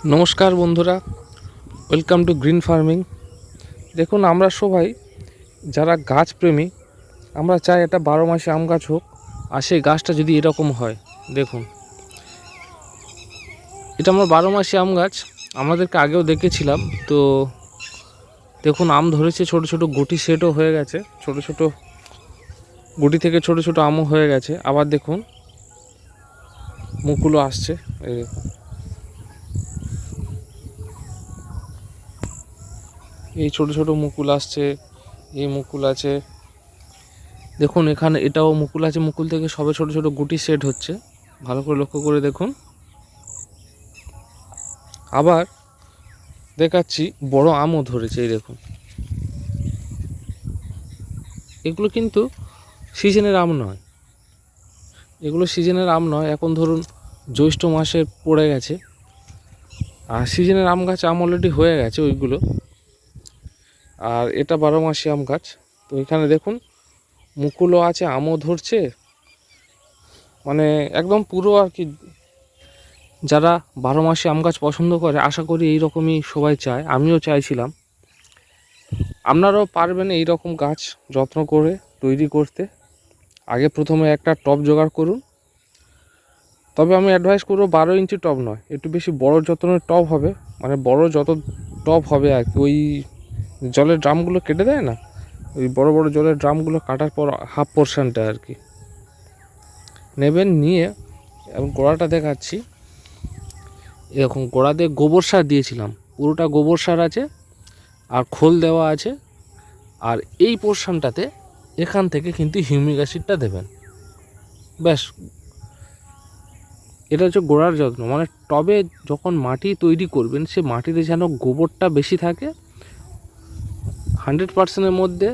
নমস্কার বন্ধুরা, welcome to green farming. দেখুন, আমরা সবাই যারা গাছ প্রেমী, আমরা চাই এটা 12 মাসে আম গাছ হোক। আর সেই গাছটা যদি এরকম হয়, দেখুন এটা আমার 12 মাসে আম গাছ। আমাদেরকে আগেও দেখেছিলাম, তো দেখুন আম ধরেছে, ছোট ছোট গুটি সেটও হয়ে গেছে, ছোট ছোট গুটি থেকে ছোট ছোট আমও হয়ে গেছে। আবার দেখুন মুকুলও আসছে, এই দেখুন, এই ছোট ছোট মুকুল আসছে, এই মুকুল আছে, দেখুন এখানে এটাও মুকুল আছে, মুকুল থেকে সবে ছোট ছোট গুটি সেট হচ্ছে, ভালো করে লক্ষ্য করে দেখুন। আবার দেখাচ্ছি বড় আমও ধরেছে, এই দেখুন। এগুলো কিন্তু সিজনের আম নয়, এগুলো সিজনের আম নয়। এখন ধরুন জ্যৈষ্ঠ মাসে পড়ে গেছে, আর সিজনের আম গাছ আম অলরেডি হয়ে গেছে ওইগুলো। আর এটা 12 মাসি আম গাছ। তো এখানে দেখুন মুকুলও আছে, আমও ধরছে, মানে একদম পুরো আর কি। যারা 12 মাসি আম গাছ পছন্দ করে, আশা করি এইরকমই সবাই চায়, আমিও চাইছিলাম। আপনারাও পারবেন এই রকম গাছ যত্ন করে তৈরি করতে। আগে প্রথমে একটা টব জোগাড় করুন, তবে আমি অ্যাডভাইস করবো 12 ইঞ্চি টব নয়, একটু বেশি বড় যত্নের টব হবে, মানে বড় যত টব হবে আর কি। ওই জলের ড্রামগুলো কেটে দেয় না, ওই বড় বড় জলের ড্রামগুলো কাটার পর হাফ পোর্শনটা আর কি নেবেন, নিয়ে এবং গোড়াটা দেখাচ্ছি। এরকম গোড়াতে গোবর সার দিয়েছিলাম, পুরোটা গোবর সার আছে আর খোল দেওয়া আছে। আর এই পোর্শনটাতে এখান থেকে কিন্তু হিউমিক অ্যাসিডটা দেবেন, ব্যাস। এটা হচ্ছে গোড়ার যত্ন, মানে টবে যখন মাটি তৈরি করবেন, সে মাটিতে যেন গোবরটা বেশি থাকে। 100%-এর মধ্যে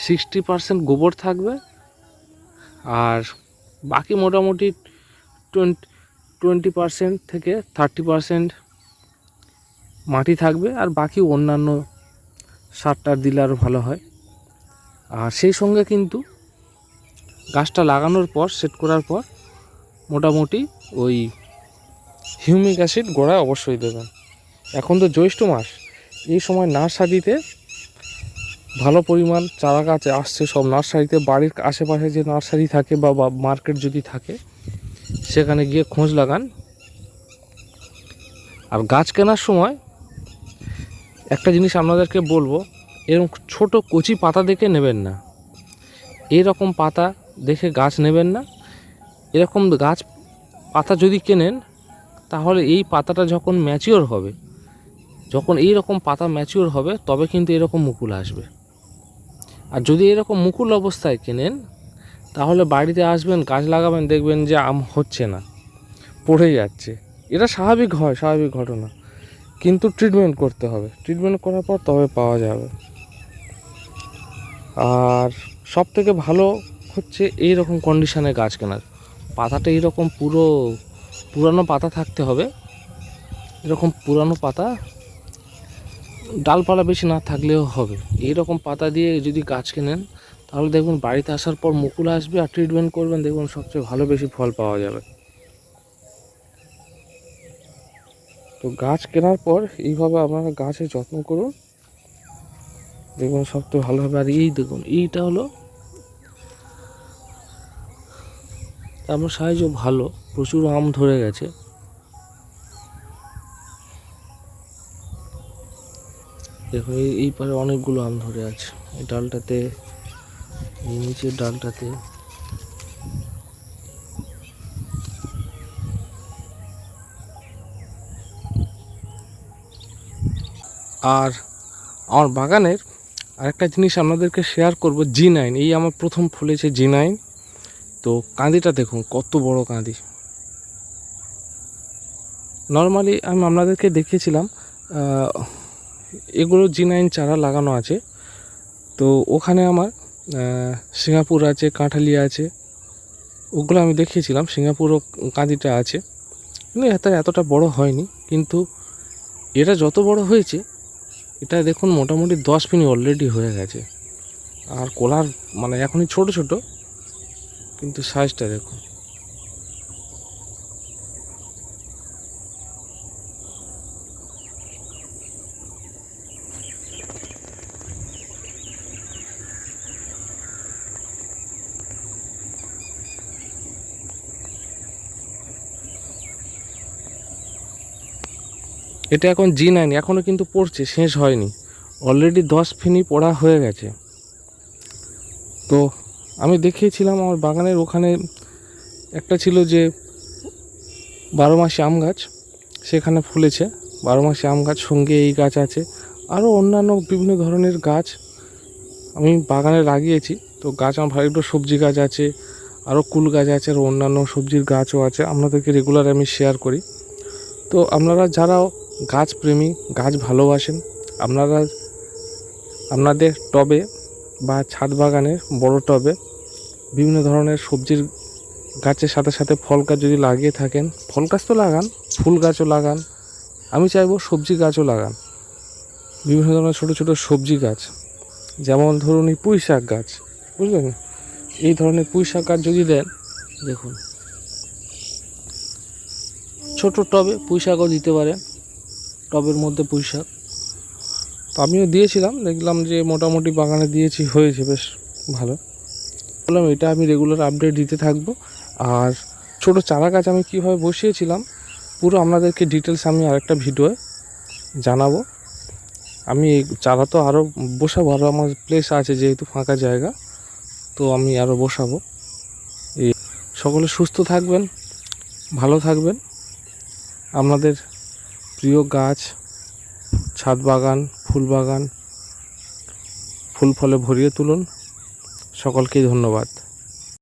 60% গোবর থাকবে, আর বাকি মোটামুটি 20% থেকে 30% মাটি থাকবে, আর বাকি অন্যান্য সারটা দিলে আরও ভালো হয়। আর সেই সঙ্গে কিন্তু গাছটা লাগানোর পর, সেট করার পর মোটামুটি ওই হিউমিক অ্যাসিড গোড়ায় অবশ্যই দেবেন। এখন তো জ্যৈষ্ঠ মাস, এই সময় নার্সারিতে ভালো পরিমাণ চারা গাছ আসছে, সব নার্সারিতে। বাড়ির আশেপাশে যে নার্সারি থাকে বা মার্কেট যদি থাকে, সেখানে গিয়ে খোঁজ লাগান। আর গাছ কেনার সময় একটা জিনিস আপনাদেরকে বলবো, এরকম ছোট কচি পাতা দেখে নেবেন না, এইরকম পাতা দেখে গাছ নেবেন না। এরকম গাছ পাতা যদি কেনেন, তাহলে এই পাতাটা যখন ম্যাচিওর হবে, যখন এই রকম পাতা ম্যাচিওর হবে, তবে কিন্তু এরকম মুকুল আসবে। আর যদি এরকম মুকুল অবস্থায় কেনেন, তাহলে বাড়িতে আসবেন, গাছ লাগাবেন, দেখবেন যে আম হচ্ছে না, পড়ে যাচ্ছে। এটা স্বাভাবিক হয়, স্বাভাবিক ঘটনা, কিন্তু ট্রিটমেন্ট করতে হবে, ট্রিটমেন্ট করার পর তবে পাওয়া যাবে। আর সব থেকে ভালো হচ্ছে এই রকম কন্ডিশনে গাছ কেনার। পাতাটা এইরকম পুরানো পাতা থাকতে হবে, এরকম পুরানো পাতা, ডালপালা বেশি না থাকলেও হবে। এইরকম পাতা দিয়ে যদি গাছ কেনেন, তাহলে দেখবেন বাড়িতে আসার পর মুকুল আসবে, আর ট্রিটমেন্ট করবেন, দেখবেন সবচেয়ে ভালো বেশি ফল পাওয়া যাবে। তো গাছ কেনার পর এইভাবে আপনারা গাছের যত্ন করুন, দেখবেন সবচেয়ে ভালো হবে। আর এই দেখুন, এইটা হলো আমার সাইজও ভালো, প্রচুর আম ধরে গেছে। দেখুন এই পারে অনেকগুলো আম ধরে আছে, এই ডালটাতে, এই নিচের ডালটাতে। আর আমার বাগানের আরেকটা জিনিস আপনাদেরকে শেয়ার করব, G9। এই আমার প্রথম ফুলেছে G9। তো কাঁদিটা দেখুন কত বড় কাঁদি। নর্মালি আমি আপনাদেরকে দেখিয়েছিলাম, এগুলো G9 চারা লাগানো আছে। তো ওখানে আমার সিঙ্গাপুর আছে, কাঁঠালি আছে, ওগুলো আমি দেখিয়েছিলাম। সিঙ্গাপুরও কাঁদিটা আছে, কিন্তু এতটা বড় হয়নি। কিন্তু এটা যত বড় হয়েছে, এটা দেখুন মোটামুটি 10 ফিট অলরেডি হয়ে গেছে। আর কলার মানে এখনই ছোট ছোট, কিন্তু সাইজটা দেখুন। এটা এখন G9, এখনও কিন্তু পড়ছে, শেষ হয়নি। অলরেডি 10 ফেনি পড়া হয়ে গেছে। তো আমি দেখিয়েছিলাম আমার বাগানের ওখানে একটা ছিল যে 12 মাসি আম গাছ, সেখানে ফুলেছে 12 মাসি আম গাছ, সঙ্গে এই গাছ আছে। আরও অন্যান্য বিভিন্ন ধরনের গাছ আমি বাগানে লাগিয়েছি। তো গাছ আমার ভালো, একটু সবজি গাছ আছে, আরও কুল গাছ আছে, আর অন্যান্য সবজির গাছও আছে। আপনাদেরকে রেগুলার আমি শেয়ার করি। তো আপনারা যারা গাছ প্রেমী, গাছ ভালোবাসেন, আপনারা আপনাদের টবে বা ছাদ বাগানে বড় টবে বিভিন্ন ধরনের সবজির গাছের সাথে সাথে ফল গাছ যদি লাগিয়ে থাকেন, ফল গাছ তো লাগান, ফুল গাছও লাগান, আমি চাইবো সবজি গাছও লাগান। বিভিন্ন ধরনের ছোটো ছোটো সবজি গাছ, যেমন ধরুন এই পুঁই শাক গাছ, বুঝলেন, এই ধরনের পুঁই শাক গাছ যদি দেন, দেখুন ছোটো টবে পুঁই শাকও দিতে পারেন, টবের মধ্যে পুঁই শাক। তো আমিও দিয়েছিলাম, দেখলাম যে মোটামুটি বাগানে দিয়েছি, হয়েছে বেশ ভালো। বললাম এটা আমি রেগুলার আপডেট দিতে থাকবো। আর ছোটো চারা গাছ আমি কীভাবে বসিয়েছিলাম পুরো আপনাদেরকে ডিটেলস আমি আরেকটা ভিডিওয়ে জানাবো। আমি এই চারা তো আরও বসাবো, আরও আমার প্লেস আছে যেহেতু ফাঁকা জায়গা, তো আমি আরও বসাবো। এই সকলে সুস্থ থাকবেন, ভালো থাকবেন। আপনাদের প্রিয় গাছ, ছাদ বাগান, ফুল বাগান ফুল ফলে ভরিয়ে তুলুন। সকলকেই ধন্যবাদ।